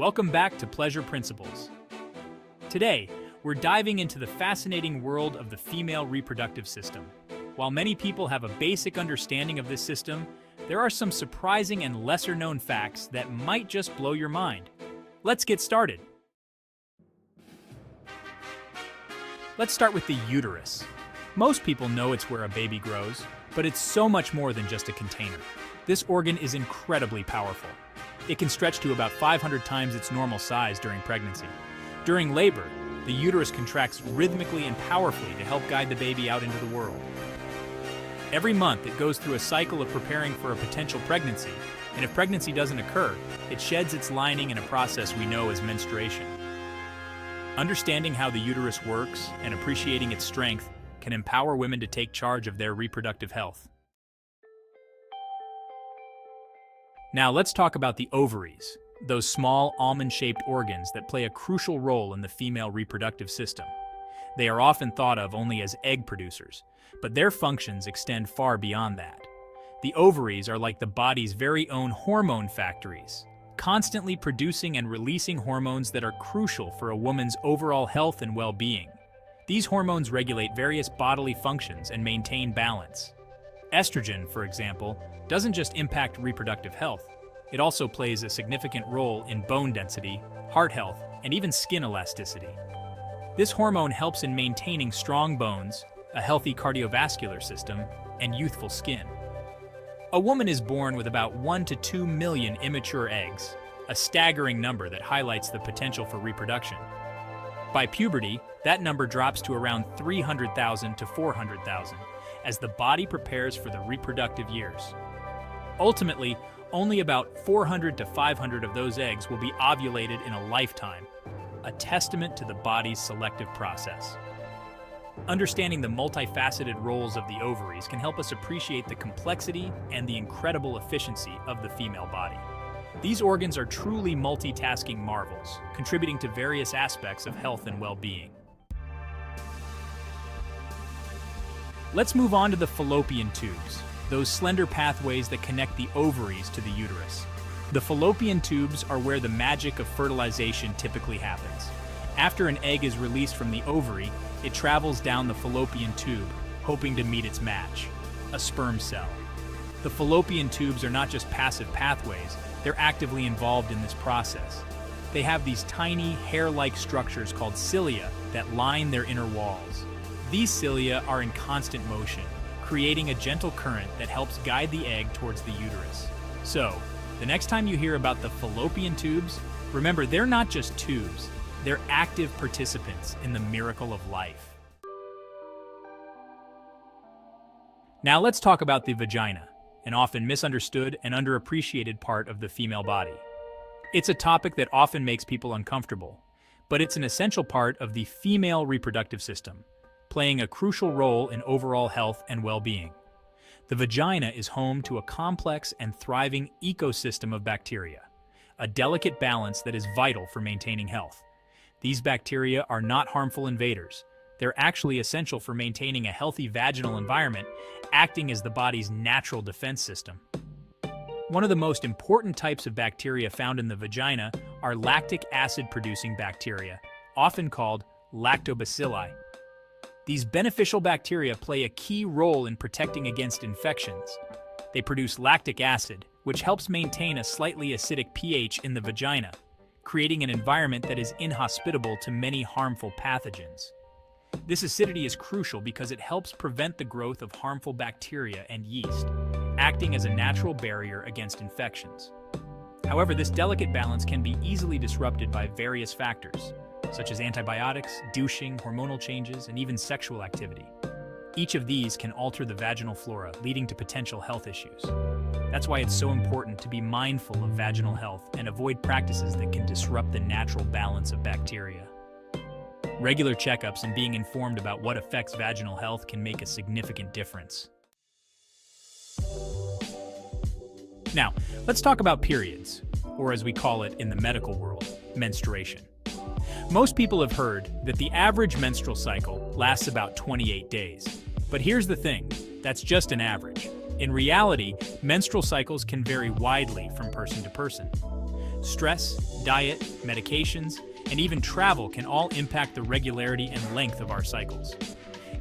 Welcome back to Pleasure Principles. Today, we're diving into the fascinating world of the female reproductive system. While many people have a basic understanding of this system, there are some surprising and lesser-known facts that might just blow your mind. Let's get started. Let's start with the uterus. Most people know it's where a baby grows, but it's so much more than just a container. This organ is incredibly powerful. It can stretch to about 500 times its normal size during pregnancy. During labor, the uterus contracts rhythmically and powerfully to help guide the baby out into the world. Every month, it goes through a cycle of preparing for a potential pregnancy, and if pregnancy doesn't occur, it sheds its lining in a process we know as menstruation. Understanding how the uterus works and appreciating its strength can empower women to take charge of their reproductive health. Now let's talk about the ovaries, those small almond-shaped organs that play a crucial role in the female reproductive system. They are often thought of only as egg producers, but their functions extend far beyond that. The ovaries are like the body's very own hormone factories, constantly producing and releasing hormones that are crucial for a woman's overall health and well-being. These hormones regulate various bodily functions and maintain balance. Estrogen, for example, doesn't just impact reproductive health, it also plays a significant role in bone density, heart health, and even skin elasticity. This hormone helps in maintaining strong bones, a healthy cardiovascular system, and youthful skin. A woman is born with about 1 to 2 million immature eggs, a staggering number that highlights the potential for reproduction. By puberty, that number drops to around 300,000 to 400,000 as the body prepares for the reproductive years. Ultimately, only about 400 to 500 of those eggs will be ovulated in a lifetime, a testament to the body's selective process. Understanding the multifaceted roles of the ovaries can help us appreciate the complexity and the incredible efficiency of the female body. These organs are truly multitasking marvels, contributing to various aspects of health and well-being. Let's move on to the fallopian tubes, those slender pathways that connect the ovaries to the uterus. The fallopian tubes are where the magic of fertilization typically happens. After an egg is released from the ovary, it travels down the fallopian tube, hoping to meet its match, a sperm cell. The fallopian tubes are not just passive pathways, they're actively involved in this process. They have these tiny, hair-like structures called cilia that line their inner walls. These cilia are in constant motion, creating a gentle current that helps guide the egg towards the uterus. So, the next time you hear about the fallopian tubes, remember they're not just tubes, they're active participants in the miracle of life. Now let's talk about the vagina, an often misunderstood and underappreciated part of the female body. It's a topic that often makes people uncomfortable, but it's an essential part of the female reproductive system, playing a crucial role in overall health and well-being. The vagina is home to a complex and thriving ecosystem of bacteria, a delicate balance that is vital for maintaining health. These bacteria are not harmful invaders. They're actually essential for maintaining a healthy vaginal environment, acting as the body's natural defense system. One of the most important types of bacteria found in the vagina are lactic acid-producing bacteria, often called lactobacilli. These beneficial bacteria play a key role in protecting against infections. They produce lactic acid, which helps maintain a slightly acidic pH in the vagina, creating an environment that is inhospitable to many harmful pathogens. This acidity is crucial because it helps prevent the growth of harmful bacteria and yeast, acting as a natural barrier against infections. However, this delicate balance can be easily disrupted by various factors, such as antibiotics, douching, hormonal changes, and even sexual activity. Each of these can alter the vaginal flora, leading to potential health issues. That's why it's so important to be mindful of vaginal health and avoid practices that can disrupt the natural balance of bacteria. Regular checkups and being informed about what affects vaginal health can make a significant difference. Now, let's talk about periods, or as we call it in the medical world, menstruation. Most people have heard that the average menstrual cycle lasts about 28 days. But here's the thing, that's just an average. In reality, menstrual cycles can vary widely from person to person. Stress, diet, medications, and even travel can all impact the regularity and length of our cycles.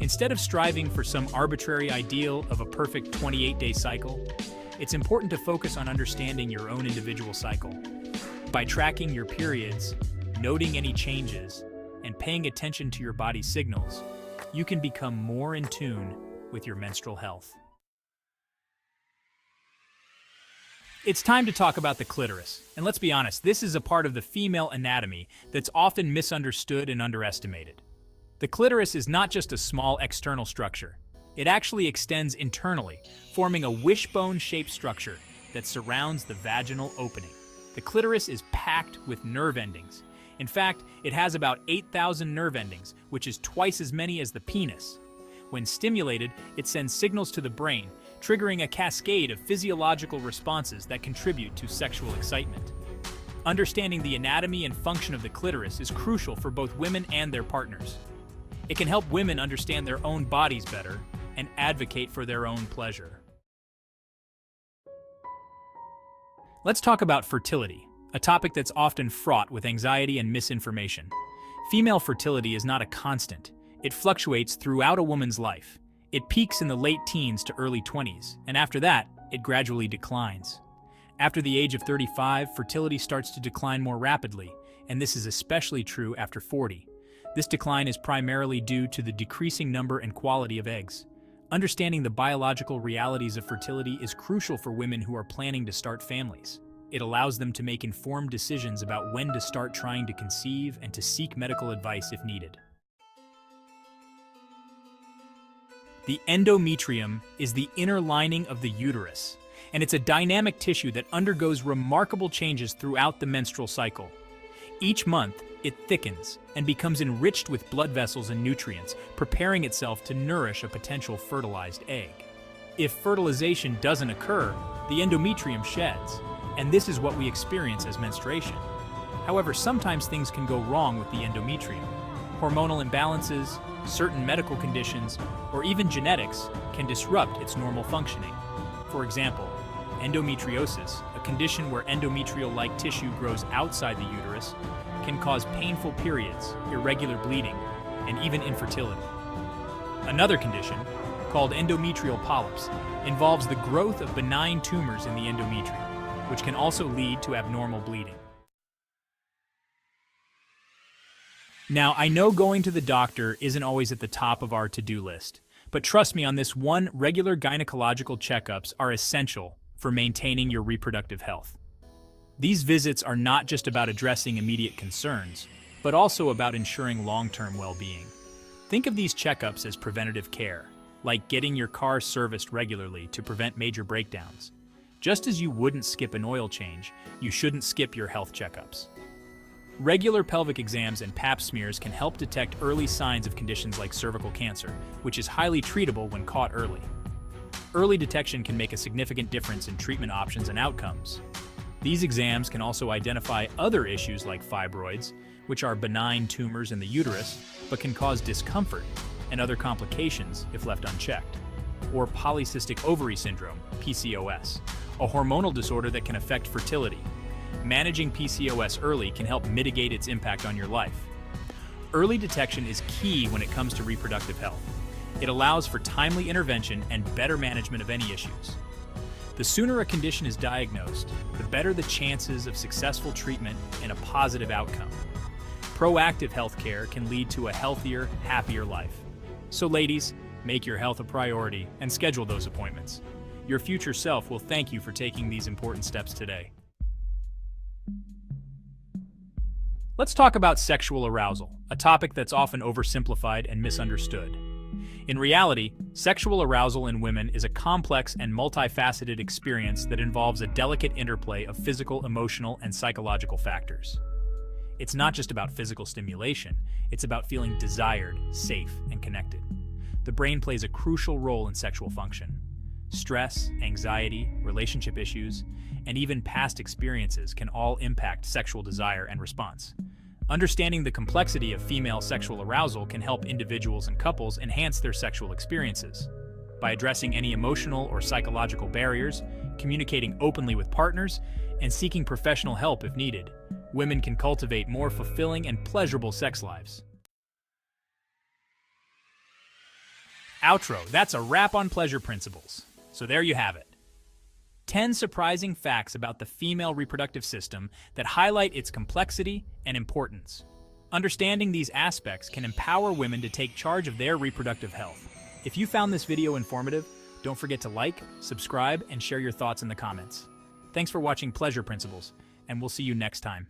Instead of striving for some arbitrary ideal of a perfect 28-day cycle, it's important to focus on understanding your own individual cycle. By tracking your periods, noting any changes, and paying attention to your body's signals, you can become more in tune with your menstrual health. It's time to talk about the clitoris. And let's be honest, this is a part of the female anatomy that's often misunderstood and underestimated. The clitoris is not just a small external structure. It actually extends internally, forming a wishbone-shaped structure that surrounds the vaginal opening. The clitoris is packed with nerve endings. In fact, it has about 8,000 nerve endings, which is twice as many as the penis. When stimulated, it sends signals to the brain, triggering a cascade of physiological responses that contribute to sexual excitement. Understanding the anatomy and function of the clitoris is crucial for both women and their partners. It can help women understand their own bodies better and advocate for their own pleasure. Let's talk about fertility, a topic that's often fraught with anxiety and misinformation. Female fertility is not a constant. It fluctuates throughout a woman's life. It peaks in the late teens to early 20s, and after that, it gradually declines. After the age of 35, fertility starts to decline more rapidly, and this is especially true after 40. This decline is primarily due to the decreasing number and quality of eggs. Understanding the biological realities of fertility is crucial for women who are planning to start families. It allows them to make informed decisions about when to start trying to conceive and to seek medical advice if needed. The endometrium is the inner lining of the uterus, and it's a dynamic tissue that undergoes remarkable changes throughout the menstrual cycle. Each month, it thickens and becomes enriched with blood vessels and nutrients, preparing itself to nourish a potential fertilized egg. If fertilization doesn't occur, the endometrium sheds, and this is what we experience as menstruation. However, sometimes things can go wrong with the endometrium. Hormonal imbalances, certain medical conditions, or even genetics can disrupt its normal functioning. For example, endometriosis, a condition where endometrial-like tissue grows outside the uterus, can cause painful periods, irregular bleeding, and even infertility. Another condition, called endometrial polyps, involves the growth of benign tumors in the endometrium, which can also lead to abnormal bleeding. Now, I know going to the doctor isn't always at the top of our to-do list, but trust me on this one, regular gynecological checkups are essential for maintaining your reproductive health. These visits are not just about addressing immediate concerns, but also about ensuring long-term well-being. Think of these checkups as preventative care, like getting your car serviced regularly to prevent major breakdowns. Just as you wouldn't skip an oil change, you shouldn't skip your health checkups. Regular pelvic exams and pap smears can help detect early signs of conditions like cervical cancer, which is highly treatable when caught early. Early detection can make a significant difference in treatment options and outcomes. These exams can also identify other issues like fibroids, which are benign tumors in the uterus, but can cause discomfort and other complications if left unchecked. Or polycystic ovary syndrome, PCOS, a hormonal disorder that can affect fertility. Managing PCOS early can help mitigate its impact on your life. Early detection is key when it comes to reproductive health. It allows for timely intervention and better management of any issues. The sooner a condition is diagnosed, the better the chances of successful treatment and a positive outcome. Proactive healthcare can lead to a healthier, happier life. So ladies, make your health a priority and schedule those appointments. Your future self will thank you for taking these important steps today. Let's talk about sexual arousal, a topic that's often oversimplified and misunderstood. In reality, sexual arousal in women is a complex and multifaceted experience that involves a delicate interplay of physical, emotional, and psychological factors. It's not just about physical stimulation, it's about feeling desired, safe, and connected. The brain plays a crucial role in sexual function. Stress, anxiety, relationship issues, and even past experiences can all impact sexual desire and response. Understanding the complexity of female sexual arousal can help individuals and couples enhance their sexual experiences. by addressing any emotional or psychological barriers, communicating openly with partners, and seeking professional help if needed. Women can cultivate more fulfilling and pleasurable sex lives. Outro. That's a wrap on pleasure principles. So there you have it. 10 surprising facts about the female reproductive system that highlight its complexity and importance. Understanding these aspects can empower women to take charge of their reproductive health. If you found this video informative, don't forget to like, subscribe, and share your thoughts in the comments. Thanks for watching Pleasure Principles, and we'll see you next time.